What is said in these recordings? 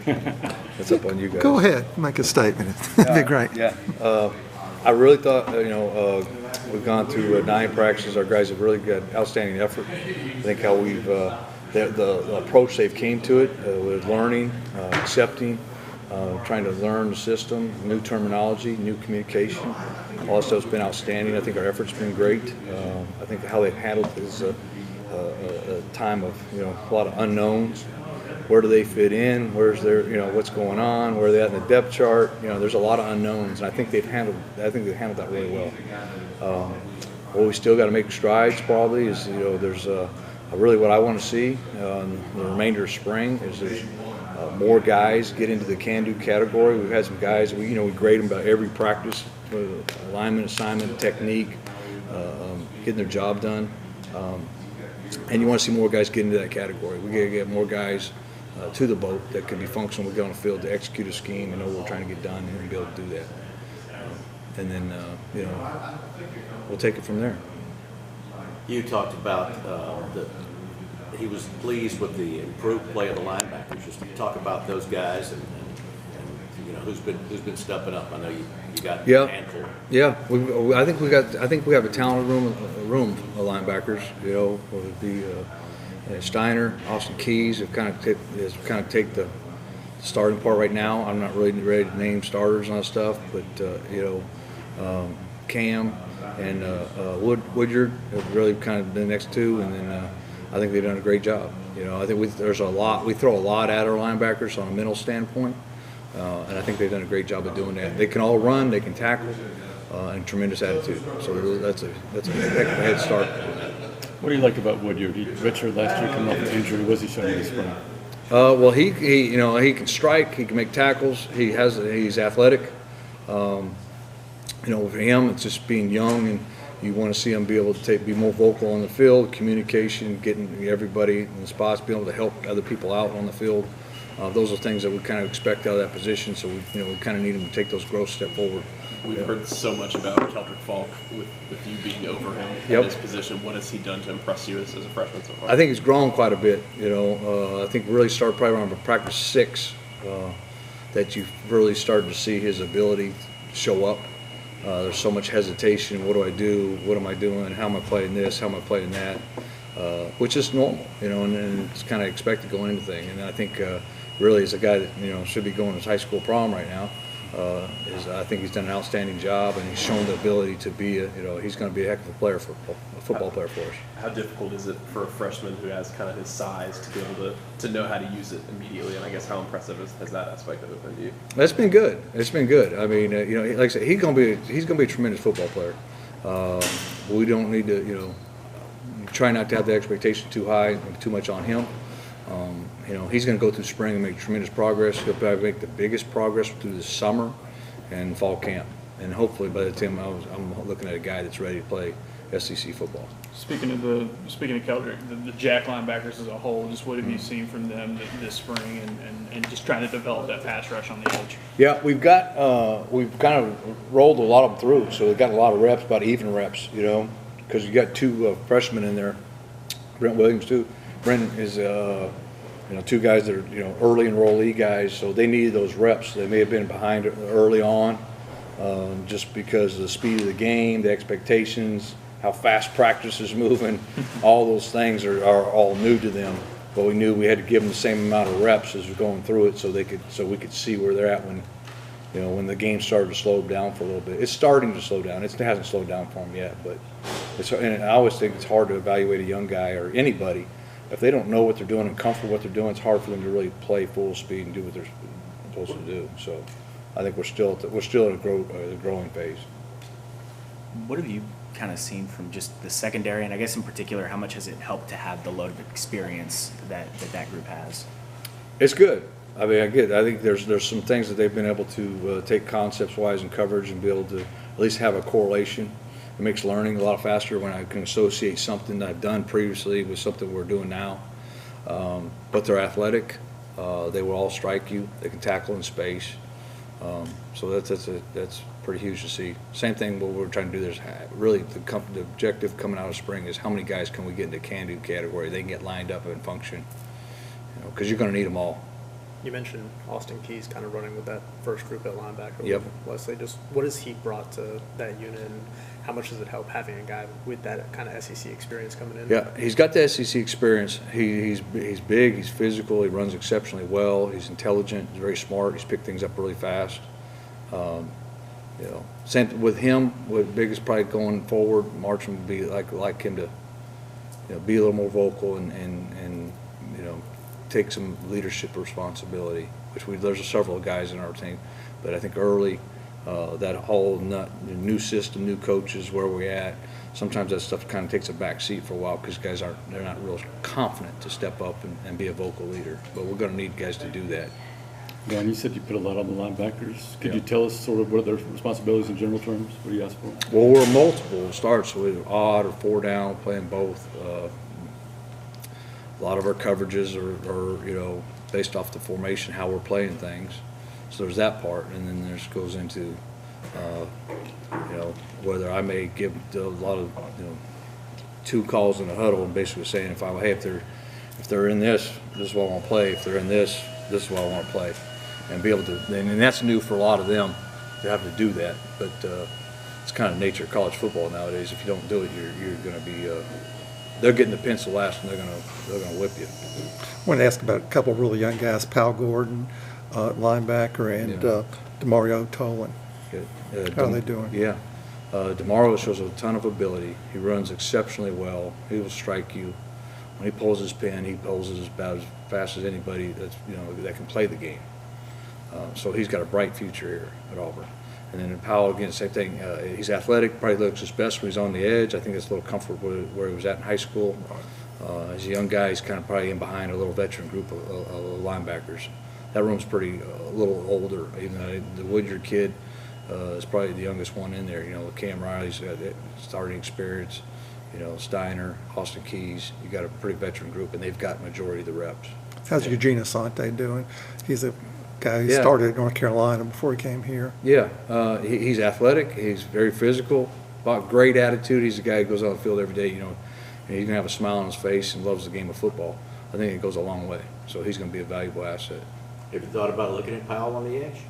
That's up on you guys. Go ahead, make a statement. It'd be great. Yeah. I really thought, we've gone through 9 practices. Our guys have really got outstanding effort. I think how we've, the approach they've came to it with learning, accepting, trying to learn the system, new terminology, new communication. All that stuff's been outstanding. I think our effort's been great. I think how they've handled is a time of, a lot of unknowns. Where do they fit in? Where's their, what's going on? Where are they at in the depth chart? There's a lot of unknowns, and I think they've handled that really well. What we still got to make strides probably is, there's really what I want to see the remainder of spring is there's more guys get into the can-do category. We've had some guys, we grade them about every practice, alignment, assignment, technique, getting their job done. And you want to see more guys get into that category. We got to get more guys to the boat that can be functional. We get on the field to execute a scheme and know what we're trying to get done and be able to do that. And then, we'll take it from there. You talked about he was pleased with the improved play of the linebackers. Just talk about those guys and who's been stepping up. I know you got a handful. Yeah, I think we have a talented room of linebackers. Whether it be Steiner, Austin Keys have kind of take the starting part right now. I'm not really ready to name starters on stuff, but Cam and Woodyard have really kind of been the next two, and then I think they've done a great job. I think we throw a lot at our linebackers on a mental standpoint, and I think they've done a great job of doing that. They can all run, they can tackle, and tremendous attitude. So that's a heck of a head start. What do you like about Woodyard? He redshirted last year, coming off an injury. What's he showing this spring? Well, he can strike. He can make tackles. He's athletic. For him, it's just being young, and you want to see him be able to be more vocal on the field, communication, getting everybody in the spots, being able to help other people out on the field. Those are things that we kind of expect out of that position. So we kind of need him to take those growth step forward. We've heard so much about Keldrick Falk with you being over him in his position. What has he done to impress you as a freshman so far? I think he's grown quite a bit. I think really started probably around practice 6 that you really started to see his ability show up. There's so much hesitation. What do I do? What am I doing? How am I playing this? How am I playing that? Which is normal, and it's kind of expected going into things. And I think really as a guy that should be going to his high school prom right now, I think he's done an outstanding job, and he's shown the ability to be he's going to be a heck of a football player for us. How difficult is it for a freshman who has kind of his size to be able to know how to use it immediately? And I guess how impressive has that aspect of it been to you? It's been good. It's been good. I mean, like I said, he's going to be a tremendous football player. We don't need to try not to have the expectation too high, too much on him. He's going to go through spring and make tremendous progress. He'll probably make the biggest progress through the summer and fall camp. And hopefully by the time I'm looking at a guy that's ready to play SEC football. Speaking of Keldrick, the Jack linebackers as a whole, just what have you seen from them this spring and just trying to develop that pass rush on the edge? Yeah, we've kind of rolled a lot of them through, so they've got a lot of reps, about even reps, because you got 2 freshmen in there, Brent Williams too. Brent is 2 guys that are early enrollee guys, so they needed those reps. They may have been behind early on, just because of the speed of the game, the expectations, how fast practice is moving. All those things are all new to them. But we knew we had to give them the same amount of reps as we're going through it, so we could see where they're at when the game started to slow down for a little bit. It's starting to slow down. It hasn't slowed down for them yet, but and I always think it's hard to evaluate a young guy or anybody. If they don't know what they're doing and comfortable with what they're doing, it's hard for them to really play full speed and do what they're supposed to do. So I think we're still in a growing phase. What have you kind of seen from just the secondary, and I guess in particular, how much has it helped to have the load of experience that group has? It's good. I mean, I think there's some things that they've been able to take concepts-wise and coverage and be able to at least have a correlation. It makes learning a lot faster when I can associate something that I've done previously with something we're doing now. But they're athletic. They will all strike you. They can tackle in space. So that's pretty huge to see. Same thing what we're trying to do. There's really the objective coming out of spring is how many guys can we get into can-do category. They can get lined up and function, because you're going to need them all. You mentioned Austin Keys kind of running with that first group at linebacker. Yep. Wesley, just what has he brought to that unit, and how much does it help having a guy with that kind of SEC experience coming in? Yeah, he's got the SEC experience. He's big, he's physical, he runs exceptionally well, he's intelligent, he's very smart, he's picked things up really fast. You know, same with him. What biggest probably going forward, Marching would be like him to, you know, be a little more vocal and you know, take some leadership responsibility. There's several guys in our team, but I think early that whole new system, new coaches, where we're at. Sometimes that stuff kind of takes a back seat for a while because guys they're not real confident to step up and be a vocal leader. But we're going to need guys to do that. Don, you said you put a lot on the linebackers. Could Yeah. you tell us sort of what are their responsibilities in general terms? What do you ask for? Well, we're multiple starts with odd or 4 down, playing both. A lot of our coverages are you know, based off the formation, how we're playing things. So there's that part, and then there's goes into you know, whether I may give a lot of, you know, 2 calls in a huddle and basically saying if they're in this is what I want to play. If they're in this is what I want to play, and be able to. And that's new for a lot of them to have to do that. But it's kind of nature of college football nowadays. If you don't do it, you're going to be. They're getting the pencil last, and they're gonna whip you. I want to ask about a couple of really young guys, Pal Gordon, linebacker, and Yeah. Demario Tolan. How are they doing? Yeah. DeMario shows a ton of ability. He runs exceptionally well. He will strike you. When he pulls his pin, he pulls it about as fast as anybody that's, you know, that can play the game. So he's got a bright future here at Auburn. And then Powell, again, same thing. He's athletic, probably looks his best when he's on the edge. I think that's a little comfort where he was at in high school. As a young guy, he's kind of probably in behind a little veteran group of linebackers. That room's a little older. Even though the Woodyard kid is probably the youngest one in there. You know, Cam Riley's got starting experience. You know, Steiner, Austin Keys. You got a pretty veteran group, and they've got majority of the reps. How's Eugene Asante doing? He's a guy who Yeah. started at North Carolina before he came here. Yeah, he's athletic. He's very physical. About great attitude. He's a guy who goes on the field every day. You know, and he's gonna have a smile on his face and loves the game of football. I think it goes a long way. So he's gonna be a valuable asset. Have you thought about looking at Powell on the edge?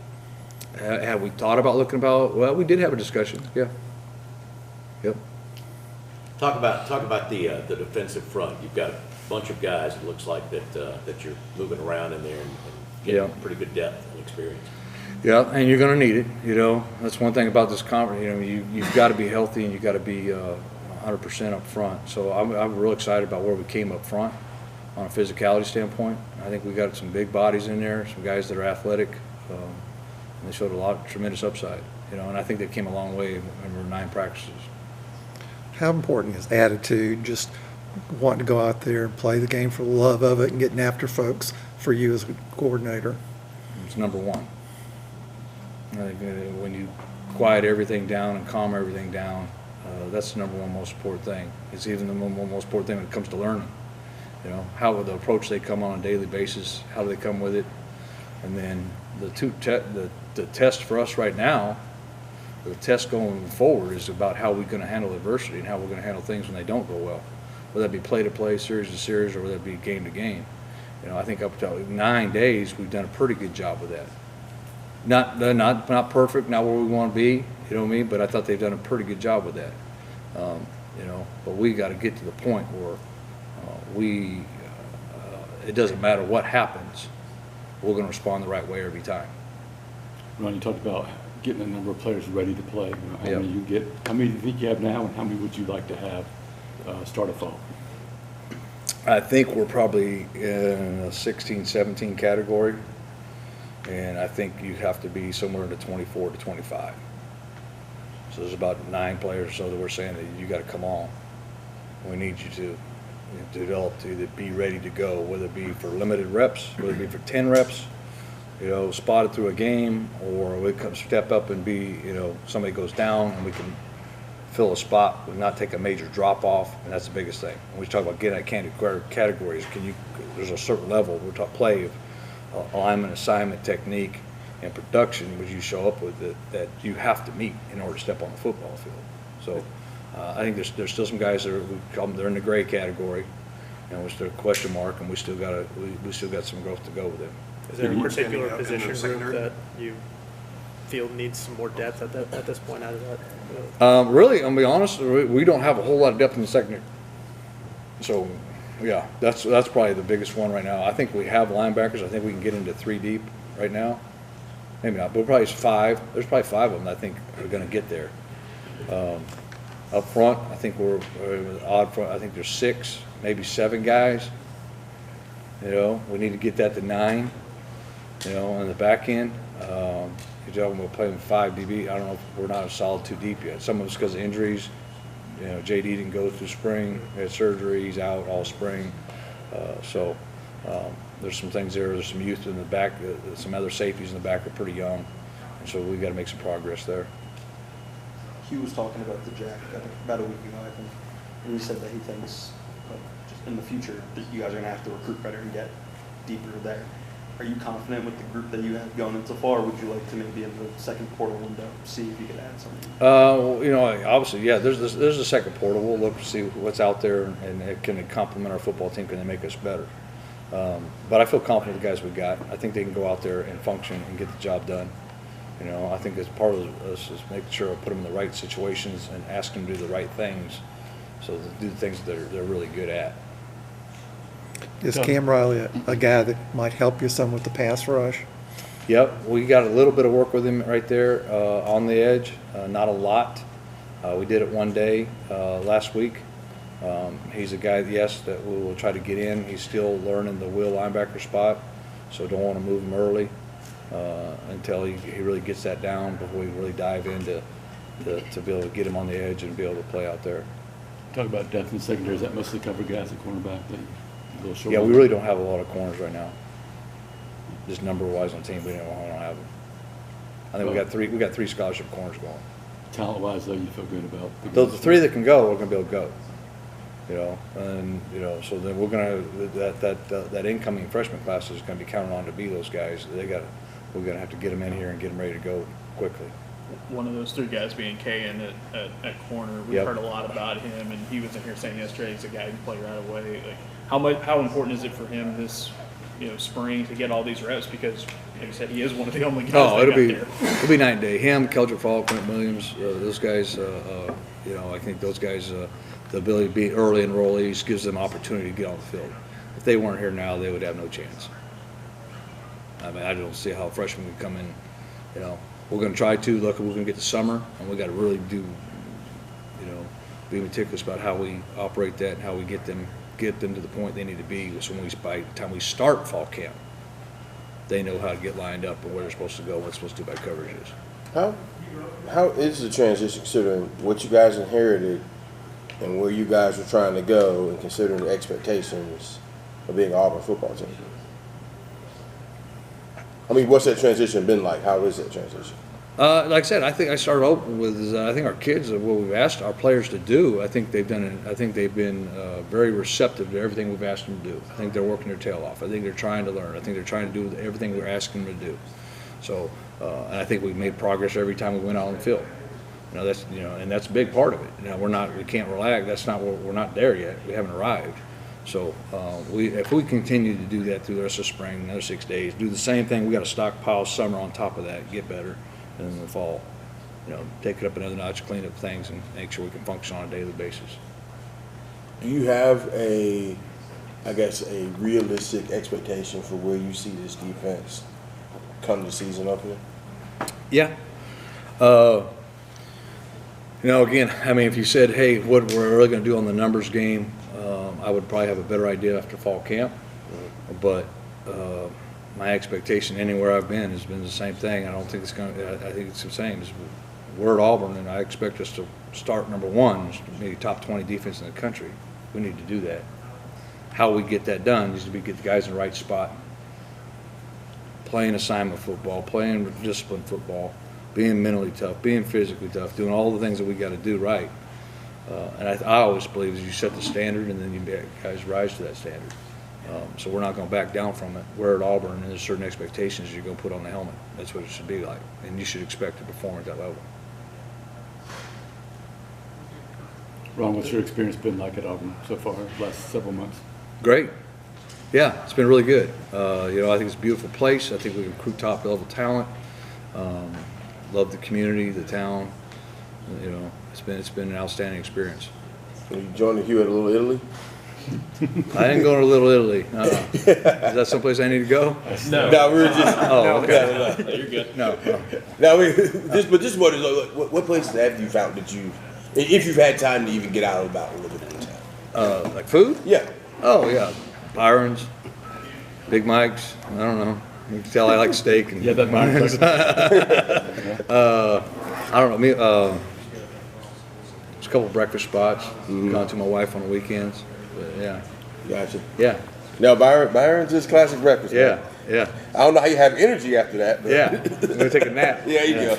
Have we thought about looking about? Well, we did have a discussion. Yeah. Yep. Talk about the defensive front. You've got a bunch of guys. It looks like that you're moving around in there and getting Yeah. pretty good depth and experience. Yeah, and you're going to need it. You know, that's one thing about this conference. You know, you've got to be healthy and you've got to be 100% up front. So I'm real excited about where we came up front on a physicality standpoint. I think we got some big bodies in there, some guys that are athletic, and they showed a lot of tremendous upside. You know, and I think they came a long way over 9 practices. How important is attitude, just wanting to go out there and play the game for the love of it and getting after folks for you as a coordinator? It's number one. I think when you quiet everything down and calm everything down, that's the number one most important thing. It's even the most important thing when it comes to learning. You know, how the approach they come on a daily basis, how do they come with it, and then the test for us right now, the test going forward is about how we're going to handle adversity and how we're going to handle things when they don't go well, whether that be play to play, series to series, or whether that be game to game. You know, I think up to 9 days we've done a pretty good job with that. Not perfect, not where we want to be, you know what I mean? But I thought they've done a pretty good job with that. You know, but we got to get to the point where it doesn't matter what happens, we're going to respond the right way every time. Ron, you talked about getting a number of players ready to play. You know, how Yeah. many you get? How many do you think you have now, and how many would you like to have start a fall? I think we're probably in a 16, 17 category, and I think you have to be somewhere in the 24 to 25. So there's about 9 players or so that we're saying that you got to come on. We need you to develop to either be ready to go, whether it be for limited reps, whether it be for 10 reps, you know, spotted through a game, or we come step up and be, you know, somebody goes down and we can fill a spot and not take a major drop off, and that's the biggest thing. When we talk about getting at categories, there's a certain level we're talking play of alignment, assignment, technique, and production, which you show up with that you have to meet in order to step on the football field. So I think there's still some guys that they're in the gray category, and we're still a question mark, and we still got some growth to go with them. Is there a Maybe particular standing up in the position group secondary? that you feel needs some more depth at this point out of that? Really, I'm gonna be honest, we don't have a whole lot of depth in the secondary. So, yeah, that's probably the biggest one right now. I think we have linebackers. I think we can get into 3 deep right now. Maybe not, but probably 5. There's probably 5 of them that I think are gonna get there. Up front, I think we're odd front. I think there's 6, maybe 7 guys. You know, we need to get that to 9. You know, on the back end, you're talking about playing 5 DB. I don't know if we're not a solid 2 deep yet. Some of it's because of injuries. You know, JD didn't go through spring. He had surgery. He's out all spring. So there's some things there. There's some youth in the back. Some other safeties in the back are pretty young. And so we got to make some progress there. Hugh was talking about the Jack about a week ago, I think, and he said that he thinks just in the future that you guys are going to have to recruit better and get deeper there. Are you confident with the group that you have going in so far? Or would you like to maybe in the second portal window see if you could add something? Well, you know, obviously, yeah. There's a second portal. We'll look to see what's out there, and it can complement our football team. Can they make us better? But I feel confident with the guys we got. I think they can go out there and function and get the job done. You know, I think that's part of this is making sure I put them in the right situations and ask them to do the right things, so to do the things that they're really good at. Is Cam Riley a guy that might help you some with the pass rush? Yep, we got a little bit of work with him right there on the edge, not a lot. We did it one day last week. He's a guy, yes, that we will try to get in. He's still learning the will linebacker spot, so don't want to move him early until he really gets that down before we really dive into to be able to get him on the edge and be able to play out there. Talk about depth in the secondary. Is that mostly cover guys at cornerback? A little short. Yeah, we really don't have a lot of corners right now. Just number-wise on the team, we don't have them. I think we got three scholarship corners going. Talent-wise, though, you feel good about The 3 that can go, we're going to be able to go. You know, and you know, so then we're going to that incoming freshman class is going to be counted on to be those guys. We're going to have to get them in here and get them ready to go quickly. One of those 3 guys being Kayan at corner. We've Yep. heard a lot about him, and he was in here saying yesterday he's a guy who can play right away. Like, how important is it for him this spring to get all these reps? Because, like you said, he is one of the only guys. Oh, it'll there. be night and day. Him, Keldrick Fall, Quint Williams, those guys. You know, I think those guys, the ability to be early enrollees gives them opportunity to get on the field. If they weren't here now, they would have no chance. I mean, I don't see how freshmen would come in. You know, we're going to try to look. We're going to get the summer, and we got to really do. You know, be meticulous about how we operate that and how we get them to the point they need to be. So by the time we start fall camp, they know how to get lined up and where they're supposed to go, what they're supposed to do by coverages. How is the transition considering what you guys inherited and where you guys are trying to go, and considering the expectations of being an Auburn football team? I mean, what's that transition been like? How is that transition? Like I said, I think I started open with I think our kids, what we've asked our players to do, I think they've done it. I think they've been very receptive to everything we've asked them to do. I think they're working their tail off. I think they're trying to learn. I think they're trying to do everything we're asking them to do. So, and I think we've made progress every time we went out on the field. You know, and that's a big part of it. You know, we can't relax. That's not we're not there yet. We haven't arrived. So if we continue to do that through the rest of spring, another 6 days, do the same thing. We got to stockpile summer on top of that, get better, and in the fall, you know, take it up another notch, clean up things, and make sure we can function on a daily basis. Do you have a realistic expectation for where you see this defense come the season up here? Yeah. You know, again, I mean, if you said, hey, what we're really going to do on the numbers game, I would probably have a better idea after fall camp. But my expectation anywhere I've been has been the same thing. I don't think it's going to, I think it's the same. We're at Auburn, and I expect us to start number 1, maybe top 20 defense in the country. We need to do that. How we get that done is to get the guys in the right spot, playing assignment football, playing disciplined football, being mentally tough, being physically tough, doing all the things that we got to do right. And I always believe is you set the standard, and then you guys rise to that standard. So we're not going to back down from it. We're at Auburn, and there's certain expectations you're going to put on the helmet. That's what it should be like, and you should expect to perform at that level. Ron, what's your experience been like at Auburn so far, the last several months? Great. Yeah, it's been really good. I think it's a beautiful place. I think we recruit top level talent. Love the community, the town. It's been an outstanding experience. So you joined the Hugh at a Little Italy? I didn't go to Little Italy. Is that someplace I need to go? No. No, we were just. Oh, okay. No, you're good. No. No, I mean, just what places have you found that if you've had time to even get out and about a little bit in town? Like food? Yeah. Oh, yeah. Byron's, Big Mike's. I don't know. You can tell I like steak. And Yeah, that Byron's. I don't know. There's a couple of breakfast spots. Gone to my wife on the weekends. But yeah. Gotcha. Yeah. Now, Byron's is classic breakfast. Yeah. Man. Yeah. I don't know how you have energy after that. But Yeah. I'm going to take a nap. Yeah, you go.